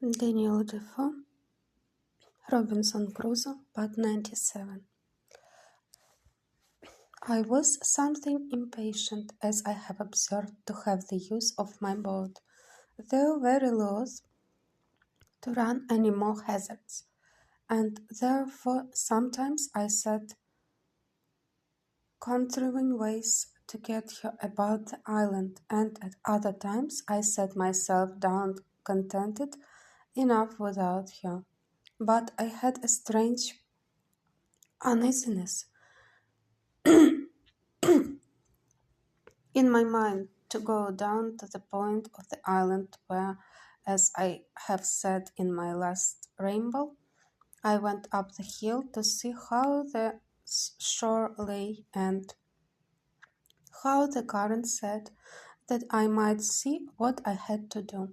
Defoe, Robinson Crusoe, Part 97. I was something impatient, as I have observed, to have the use of my boat, though very loath to run any more hazards, and therefore sometimes I set contriving ways to get her about the island, and at other times I set myself down contented enough without her. But I had a strange uneasiness in my mind to go down to the point of the island where, as I have said in my last ramble, I went up the hill to see how the shore lay and how the current set, that I might see what I had to do.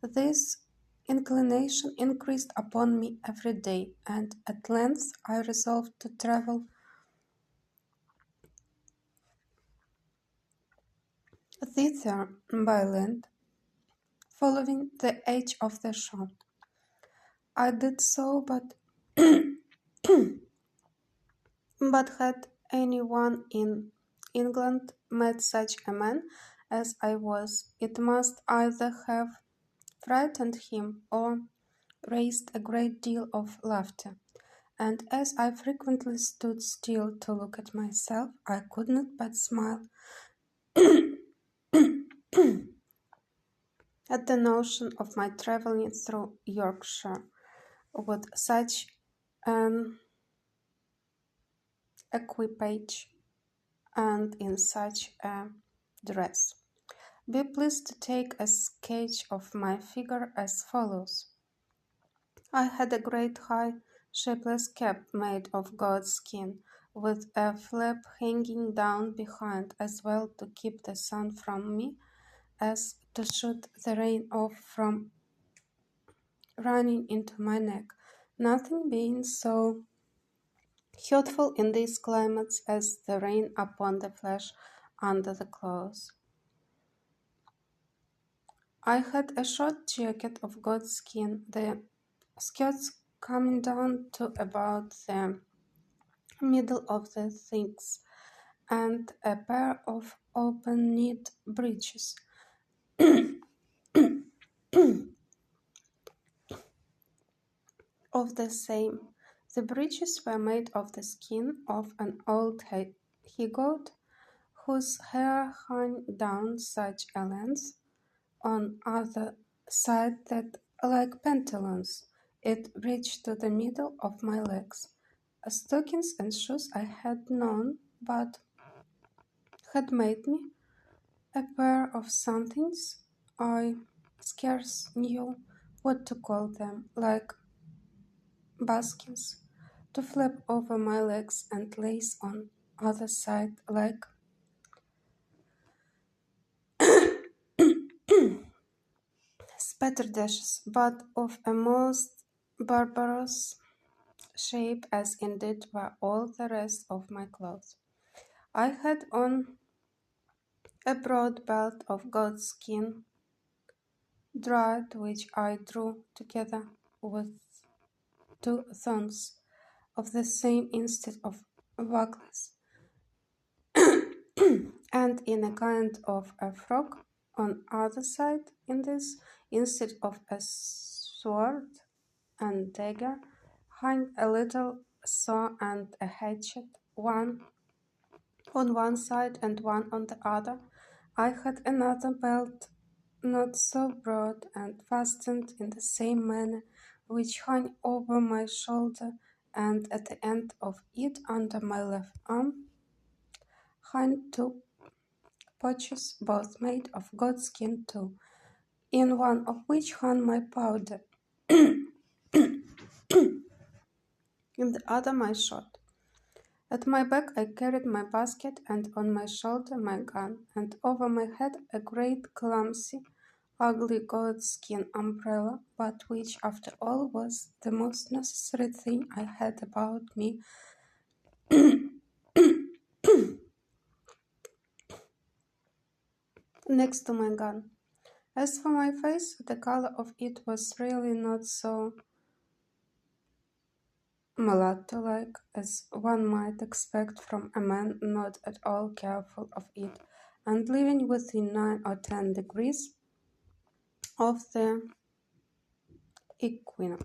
This inclination increased upon me every day, and at length I resolved to travel thither by land, following the edge of the shore. I did so, but but had any one in England met such a man as I was, it must either have frightened him or raised a great deal of laughter. And as I frequently stood still to look at myself, I could not but smile at the notion of my travelling through Yorkshire with such an equipage and in such a dress. Be pleased to take a sketch of my figure as follows. I had a great high shapeless cap made of goat skin, with a flap hanging down behind, as well to keep the sun from me as to shoot the rain off from running into my neck, nothing being so hurtful in these climates as the rain upon the flesh under the clothes. I had a short jacket of goat skin, the skirts coming down to about the middle of the thighs, and a pair of open-knit breeches. Of the same. The breeches were made of the skin of an old he-goat, whose hair hung down such a length on other side that, like pantaloons, it reached to the middle of my legs. Stockings and shoes I had known, but had made me a pair of somethings I scarce knew what to call them, like buskins, to flap over my legs and lace on other side like spatterdashes, but of a most barbarous shape, as indeed were all the rest of my clothes. I had on a broad belt of goat skin dried, which I drew together with two thongs of the same instead of buckles, and in a kind of a frock on other side in this, instead of a sword and dagger, hung a little saw and a hatchet, one on one side and one on the other. I had another belt, not so broad, and fastened in the same manner, which hung over my shoulder, and at the end of it, under my left arm, hung two pouches, both made of goat skin too, in one of which hung my powder, in the other my shot. At my back I carried my basket, and on my shoulder my gun, and over my head a great clumsy, ugly goat skin umbrella, but which after all was the most necessary thing I had about me. Next to my gun. As for my face, the color of it was really not so mulatto-like as one might expect from a man not at all careful of it, and living within 9 or 10 degrees of the equinox.